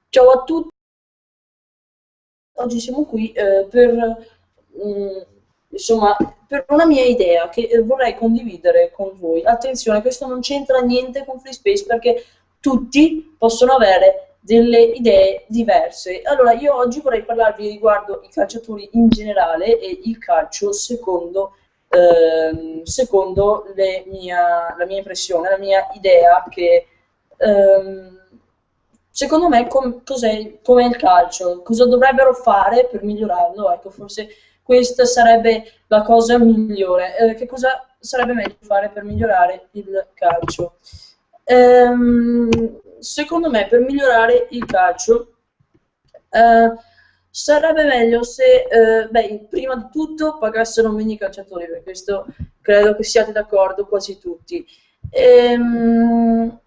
Ciao a tutti, oggi siamo qui insomma, per una mia idea che vorrei condividere con voi. Attenzione, questo non c'entra niente con Free Space perché tutti possono avere delle idee diverse. Allora, io oggi vorrei parlarvi riguardo i calciatori in generale e il calcio secondo la mia impressione, la mia idea che ehm, secondo me com'è il calcio, cosa dovrebbero fare per migliorarlo, ecco, forse questa sarebbe la cosa migliore. Che cosa sarebbe meglio fare per migliorare il calcio? Secondo me per migliorare il calcio eh, sarebbe meglio se, prima di tutto pagassero meno i calciatori, per questo credo che siate d'accordo quasi tutti. Ehm,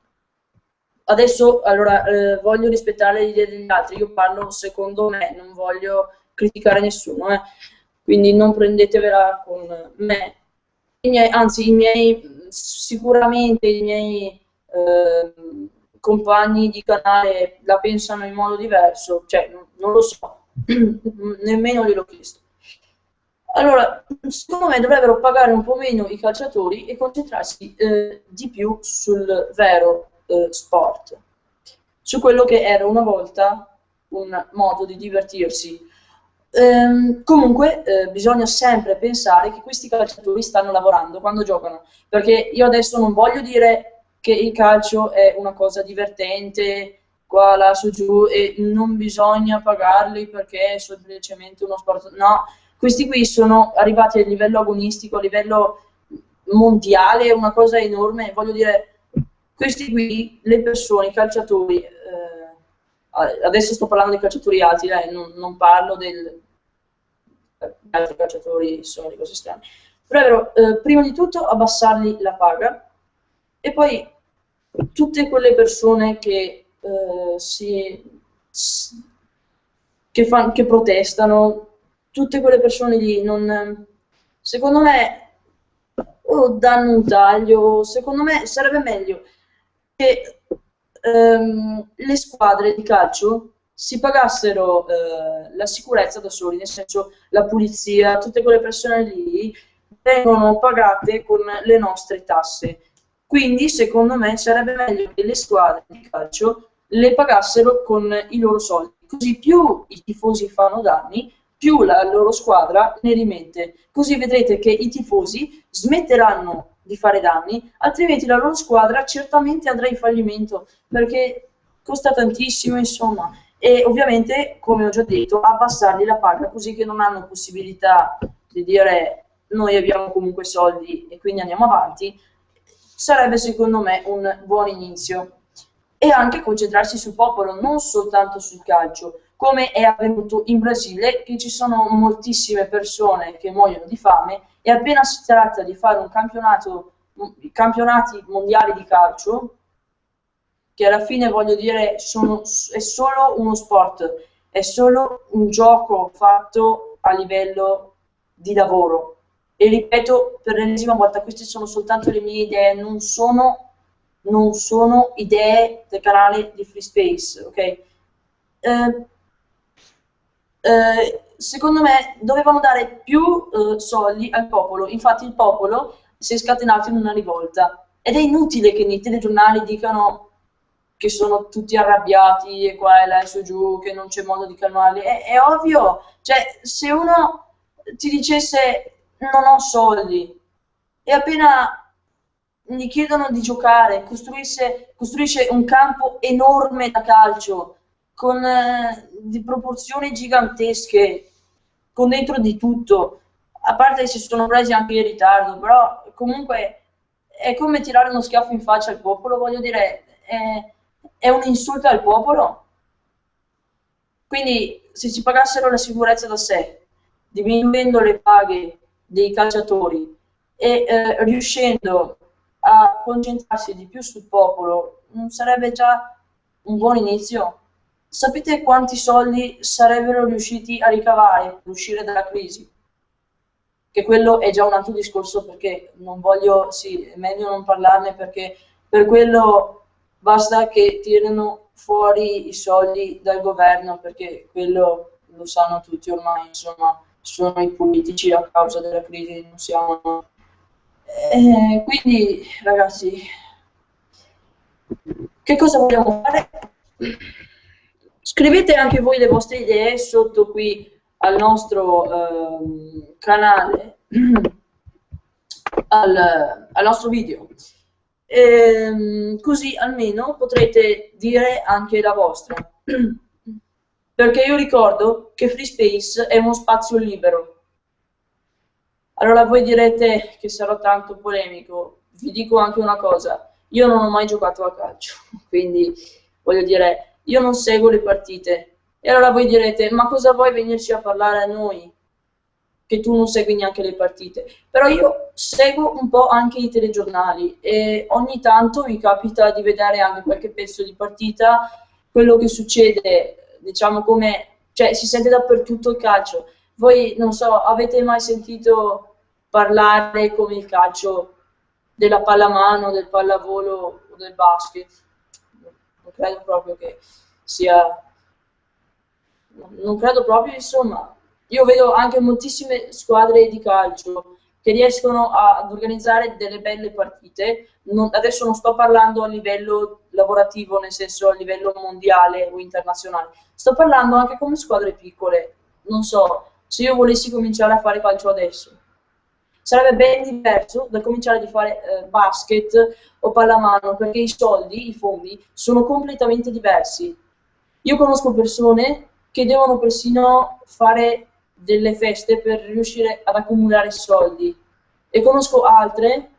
Adesso, allora, voglio rispettare le idee degli altri, io parlo secondo me, non voglio criticare nessuno, quindi non prendetevela con me. Anzi, sicuramente i miei compagni di canale la pensano in modo diverso, cioè non lo so, nemmeno gliel'ho chiesto. Allora, secondo me dovrebbero pagare un po' meno i calciatori e concentrarsi di più sul vero sport, su quello che era una volta un modo di divertirsi. Comunque, bisogna sempre pensare che questi calciatori stanno lavorando quando giocano, perché io adesso non voglio dire che il calcio è una cosa divertente, qua, là, su, giù, e non bisogna pagarli perché è semplicemente uno sport. No, questi qui sono arrivati a livello agonistico, a livello mondiale, una cosa enorme. Voglio dire, questi qui, le persone, i calciatori, adesso sto parlando dei calciatori alti, non parlo del altri calciatori, sono di cose strane. Dovrebbero prima di tutto abbassargli la paga e poi tutte quelle persone che che protestano, tutte quelle persone lì, secondo me, o danno un taglio, secondo me sarebbe meglio che le squadre di calcio si pagassero la sicurezza da soli, nel senso la pulizia, tutte quelle persone lì vengono pagate con le nostre tasse. Quindi, secondo me, sarebbe meglio che le squadre di calcio le pagassero con i loro soldi. Così più i tifosi fanno danni, più la loro squadra ne rimette. Così vedrete che i tifosi smetteranno di fare danni, altrimenti la loro squadra certamente andrà in fallimento, perché costa tantissimo, insomma. E ovviamente, come ho già detto, abbassargli la paga così che non hanno possibilità di dire noi abbiamo comunque soldi e quindi andiamo avanti, sarebbe secondo me un buon inizio. E anche concentrarsi sul popolo, non soltanto sul calcio, come è avvenuto in Brasile, che ci sono moltissime persone che muoiono di fame e appena si tratta di fare un campionati mondiali di calcio, che alla fine voglio dire è solo uno sport, è solo un gioco fatto a livello di lavoro. E ripeto per l'ennesima volta, queste sono soltanto le mie idee, non sono idee del canale di Free Space, ok? Secondo me dovevano dare più soldi al popolo, infatti il popolo si è scatenato in una rivolta ed è inutile che nei telegiornali dicano che sono tutti arrabbiati e qua e là e su giù, che non c'è modo di calmarli, è ovvio, cioè se uno ti dicesse non ho soldi e appena gli chiedono di giocare, costruisce un campo enorme da calcio, con di proporzioni gigantesche, con dentro di tutto, a parte che si sono presi anche in ritardo, però comunque è come tirare uno schiaffo in faccia al popolo, voglio dire, è un insulto al popolo. Quindi se si pagassero la sicurezza da sé, diminuendo le paghe dei calciatori e riuscendo a concentrarsi di più sul popolo, non sarebbe già un buon inizio? Sapete quanti soldi sarebbero riusciti a ricavare per uscire dalla crisi? Che quello è già un altro discorso perché non voglio, sì, è meglio non parlarne perché per quello basta che tirino fuori i soldi dal governo, perché quello lo sanno tutti ormai, insomma, sono i politici a causa della crisi, non siamo noi. Quindi, ragazzi, che cosa vogliamo fare? Scrivete anche voi le vostre idee sotto qui al nostro canale, al nostro video. Così almeno potrete dire anche la vostra. Perché io ricordo che Free Space è uno spazio libero. Allora voi direte che sarò tanto polemico, vi dico anche una cosa, io non ho mai giocato a calcio, quindi voglio dire, io non seguo le partite. E allora voi direte, ma cosa vuoi venirci a parlare a noi? Che tu non segui neanche le partite. Però io seguo un po' anche i telegiornali e ogni tanto mi capita di vedere anche qualche pezzo di partita, quello che succede, diciamo come, cioè si sente dappertutto il calcio. Voi, non so, avete mai sentito parlare come il calcio della pallamano, del pallavolo o del basket? Non credo proprio che sia... Non credo proprio, insomma. Io vedo anche moltissime squadre di calcio che riescono ad organizzare delle belle partite. Adesso non sto parlando a livello lavorativo, nel senso a livello mondiale o internazionale, sto parlando anche come squadre piccole. Non so, se io volessi cominciare a fare calcio adesso, sarebbe ben diverso da cominciare a fare basket o pallamano, perché i soldi, i fondi, sono completamente diversi. Io conosco persone che devono persino fare delle feste per riuscire ad accumulare soldi e conosco altre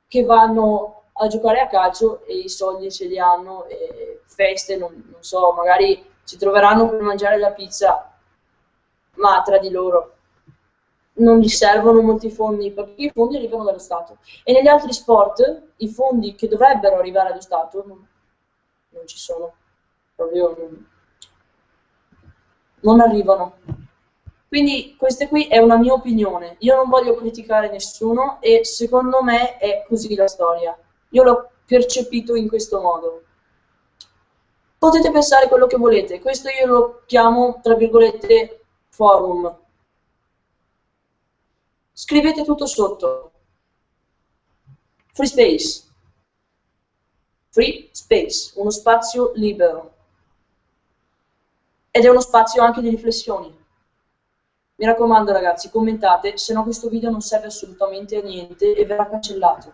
che vanno a giocare a calcio e i soldi ce li hanno e feste, non so, magari si troveranno per mangiare la pizza, ma tra di loro non gli servono molti fondi perché i fondi arrivano dallo Stato e negli altri sport i fondi che dovrebbero arrivare allo Stato non ci sono, proprio non arrivano. Quindi questa qui è una mia opinione, io non voglio criticare nessuno e secondo me è così la storia. Io l'ho percepito in questo modo. Potete pensare quello che volete, questo io lo chiamo, tra virgolette, forum. Scrivete tutto sotto. Free space. Free space, uno spazio libero. Ed è uno spazio anche di riflessioni. Mi raccomando ragazzi, commentate, se no questo video non serve assolutamente a niente e verrà cancellato.